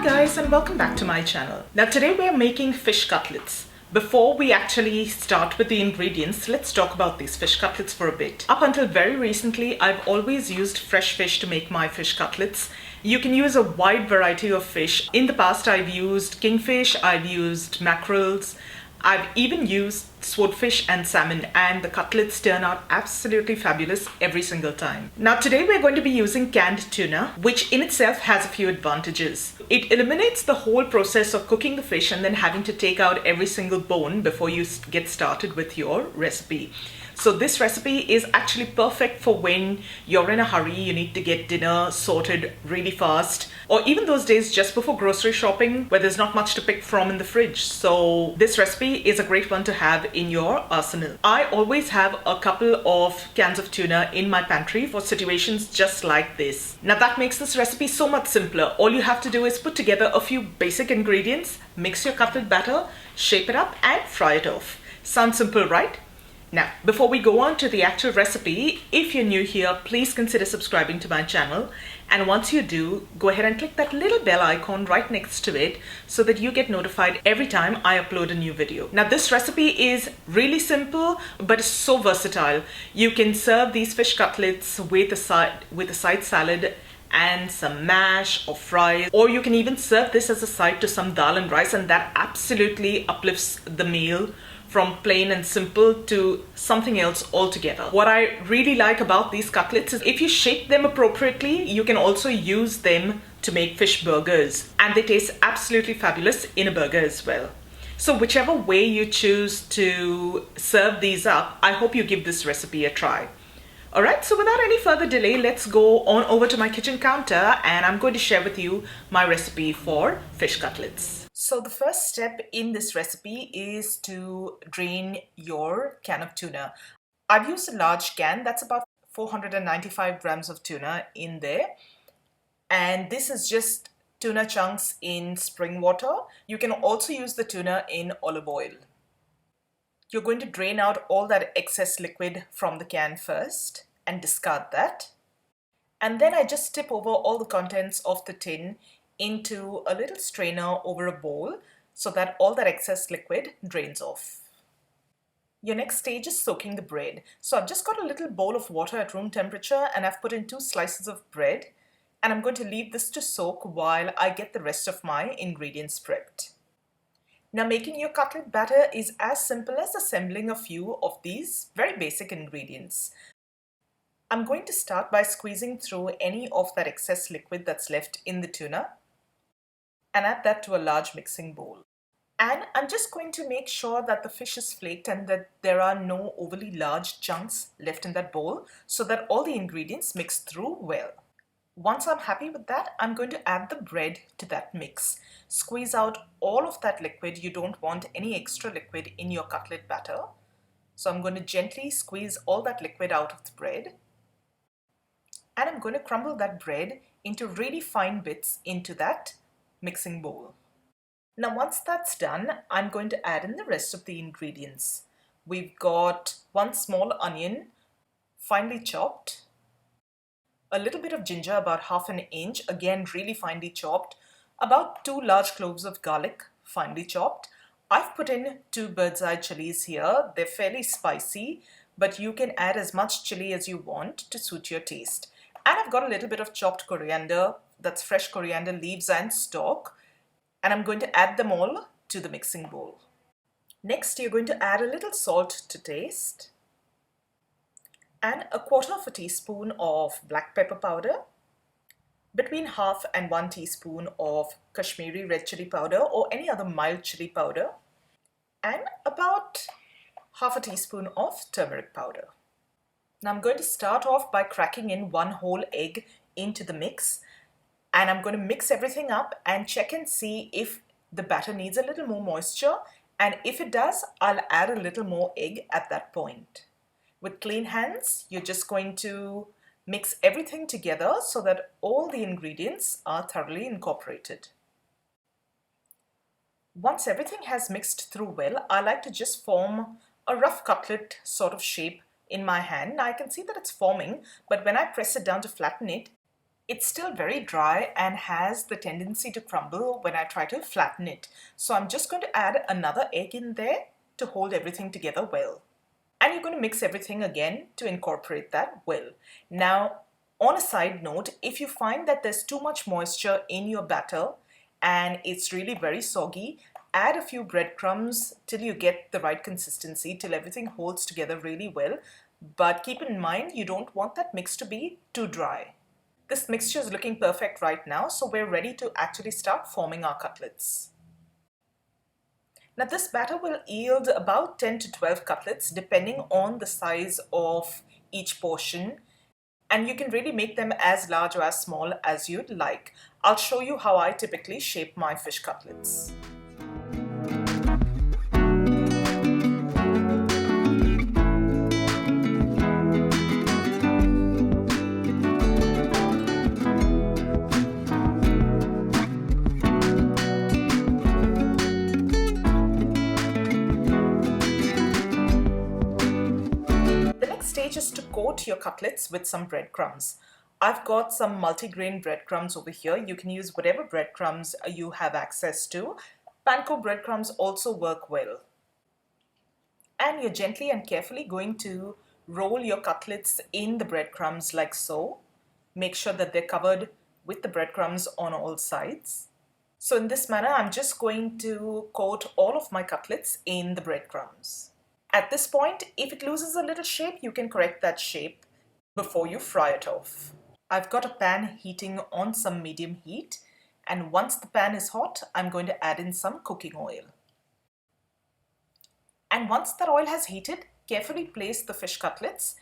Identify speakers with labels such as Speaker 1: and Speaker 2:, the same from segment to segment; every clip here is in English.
Speaker 1: Hi guys, and welcome back to my channel. Now today we are making fish cutlets. Before we actually start with the ingredients, let's talk about these fish cutlets for a bit. Up until very recently, I've always used fresh fish to make my fish cutlets. You can use a wide variety of fish. In the past, I've used kingfish, I've used mackerels, I've even used swordfish and salmon, and the cutlets turn out absolutely fabulous every single time. Now today we're going to be using canned tuna, which in itself has a few advantages. It eliminates the whole process of cooking the fish and then having to take out every single bone before you get started with your recipe. So this recipe is actually perfect for when you're in a hurry, you need to get dinner sorted really fast, or even those days just before grocery shopping where there's not much to pick from in the fridge. So this recipe is a great one to have in your arsenal. I always have a couple of cans of tuna in my pantry for situations just like this. Now that makes this recipe so much simpler. All you have to do is put together a few basic ingredients, mix your cutlet batter, shape it up and fry it off. Sounds simple, right? Now, before we go on to the actual recipe, if you're new here, please consider subscribing to my channel. And once you do, go ahead and click that little bell icon right next to it so that you get notified every time I upload a new video. Now, this recipe is really simple, but it's so versatile. You can serve these fish cutlets with a side salad and some mash or fries, or you can even serve this as a side to some dal and rice, and that absolutely uplifts the meal from plain and simple to something else altogether. What I really like about these cutlets is if you shape them appropriately, you can also use them to make fish burgers, and they taste absolutely fabulous in a burger as well. So whichever way you choose to serve these up, I hope you give this recipe a try. Alright, so without any further delay, let's go on over to my kitchen counter and I'm going to share with you my recipe for fish cutlets. So the first step in this recipe is to drain your can of tuna. I've used a large can, that's about 495 grams of tuna in there. And this is just tuna chunks in spring water. You can also use the tuna in olive oil. You're going to drain out all that excess liquid from the can first and discard that. And then I just tip over all the contents of the tin into a little strainer over a bowl so that all that excess liquid drains off. Your next stage is soaking the bread. So I've just got a little bowl of water at room temperature and I've put in 2 slices of bread, and I'm going to leave this to soak while I get the rest of my ingredients prepped. Now, making your cutlet batter is as simple as assembling a few of these very basic ingredients. I'm going to start by squeezing through any of that excess liquid that's left in the tuna and add that to a large mixing bowl. And I'm just going to make sure that the fish is flaked and that there are no overly large chunks left in that bowl so that all the ingredients mix through well. Once I'm happy with that, I'm going to add the bread to that mix. Squeeze out all of that liquid. You don't want any extra liquid in your cutlet batter. So I'm going to gently squeeze all that liquid out of the bread. And I'm going to crumble that bread into really fine bits into that mixing bowl. Now once that's done, I'm going to add in the rest of the ingredients. We've got 1 small onion, finely chopped, a little bit of ginger, about ½ an inch, again really finely chopped, about 2 large cloves of garlic, finely chopped. I've put in 2 birdseye chillies here. They're fairly spicy, but you can add as much chili as you want to suit your taste. And I've got a little bit of chopped coriander, that's fresh coriander leaves and stalk, and I'm going to add them all to the mixing bowl. Next, you're going to add a little salt to taste and 1/4 teaspoon of black pepper powder, between ½ and 1 teaspoon of Kashmiri red chili powder or any other mild chili powder, and about ½ teaspoon of turmeric powder. Now I'm going to start off by cracking in 1 whole egg into the mix, and I'm going to mix everything up and check and see if the batter needs a little more moisture, and if it does, I'll add a little more egg at that point. With clean hands, you're just going to mix everything together so that all the ingredients are thoroughly incorporated. Once everything has mixed through well, I like to just form a rough cutlet sort of shape in my hand. Now I can see that it's forming, but when I press it down to flatten it, It's still very dry and has the tendency to crumble when I try to flatten it. So I'm just going to add another egg in there to hold everything together well. And you're going to mix everything again to incorporate that well. Now, on a side note, if you find that there's too much moisture in your batter and it's really very soggy, add a few breadcrumbs till you get the right consistency, till everything holds together really well. But keep in mind, you don't want that mix to be too dry. This mixture is looking perfect right now, so we're ready to actually start forming our cutlets. Now this batter will yield about 10 to 12 cutlets depending on the size of each portion, and you can really make them as large or as small as you'd like. I'll show you how I typically shape my fish cutlets. Stage is to coat your cutlets with some breadcrumbs. I've got some multigrain breadcrumbs over here. You can use whatever breadcrumbs you have access to. Panko breadcrumbs also work well. And you're gently and carefully going to roll your cutlets in the breadcrumbs like so. Make sure that they're covered with the breadcrumbs on all sides. So in this manner, I'm just going to coat all of my cutlets in the breadcrumbs. At this point, if it loses a little shape, you can correct that shape before you fry it off. I've got a pan heating on some medium heat, and once the pan is hot, I'm going to add in some cooking oil. And once that oil has heated, carefully place the fish cutlets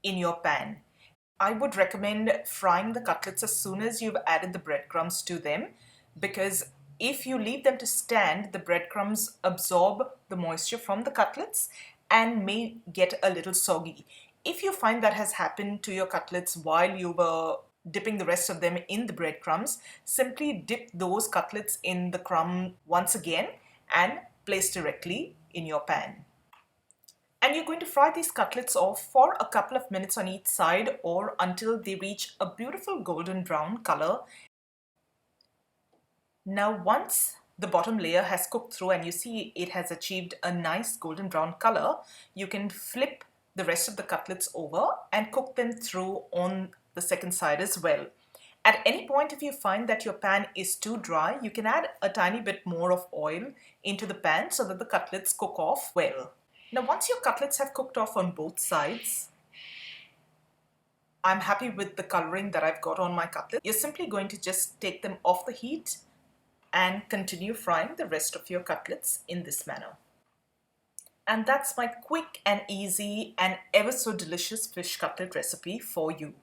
Speaker 1: in your pan. I would recommend frying the cutlets as soon as you've added the breadcrumbs to them, because if you leave them to stand, the breadcrumbs absorb the moisture from the cutlets and may get a little soggy. If you find that has happened to your cutlets while you were dipping the rest of them in the breadcrumbs, simply dip those cutlets in the crumb once again and place directly in your pan. And you're going to fry these cutlets off for a couple of minutes on each side or until they reach a beautiful golden brown color. Now once the bottom layer has cooked through and you see it has achieved a nice golden brown color, you can flip the rest of the cutlets over and cook them through on the second side as well. At any point, if you find that your pan is too dry, you can add a tiny bit more of oil into the pan so that the cutlets cook off well. Now once your cutlets have cooked off on both sides, I'm happy with the coloring that I've got on my cutlets. You're simply going to just take them off the heat and continue frying the rest of your cutlets in this manner. And that's my quick and easy and ever so delicious fish cutlet recipe for you.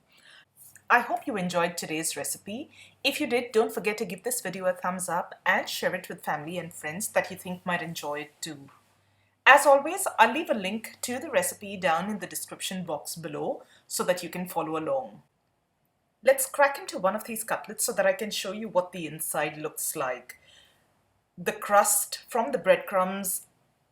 Speaker 1: I hope you enjoyed today's recipe. If you did, don't forget to give this video a thumbs up and share it with family and friends that you think might enjoy it too. As always, I'll leave a link to the recipe down in the description box below so that you can follow along. Let's crack into one of these cutlets so that I can show you what the inside looks like. The crust from the breadcrumbs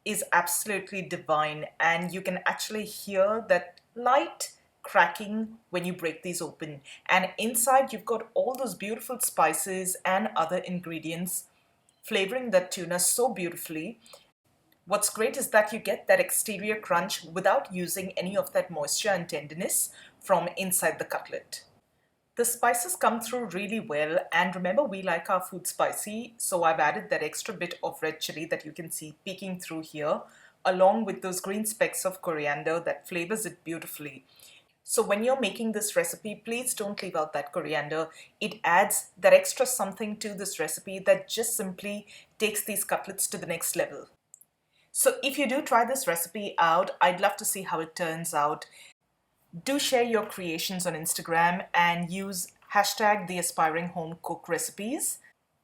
Speaker 1: is absolutely divine, and you can actually hear that light cracking when you break these open. And inside you've got all those beautiful spices and other ingredients flavoring that tuna so beautifully. What's great is that you get that exterior crunch without using any of that moisture and tenderness from inside the cutlet. The spices come through really well, and remember, we like our food spicy, so I've added that extra bit of red chilli that you can see peeking through here, along with those green specks of coriander that flavors it beautifully. So when you're making this recipe, please don't leave out that coriander. It adds that extra something to this recipe that just simply takes these cutlets to the next level. So if you do try this recipe out, I'd love to see how it turns out. Do share your creations on Instagram and use hashtag #TheAspiringHomeCookRecipes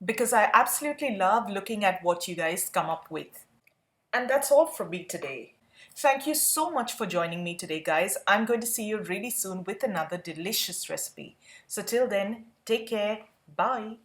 Speaker 1: because I absolutely love looking at what you guys come up with. And that's all from me today. Thank you so much for joining me today, guys. I'm going to see you really soon with another delicious recipe. So till then, take care. Bye.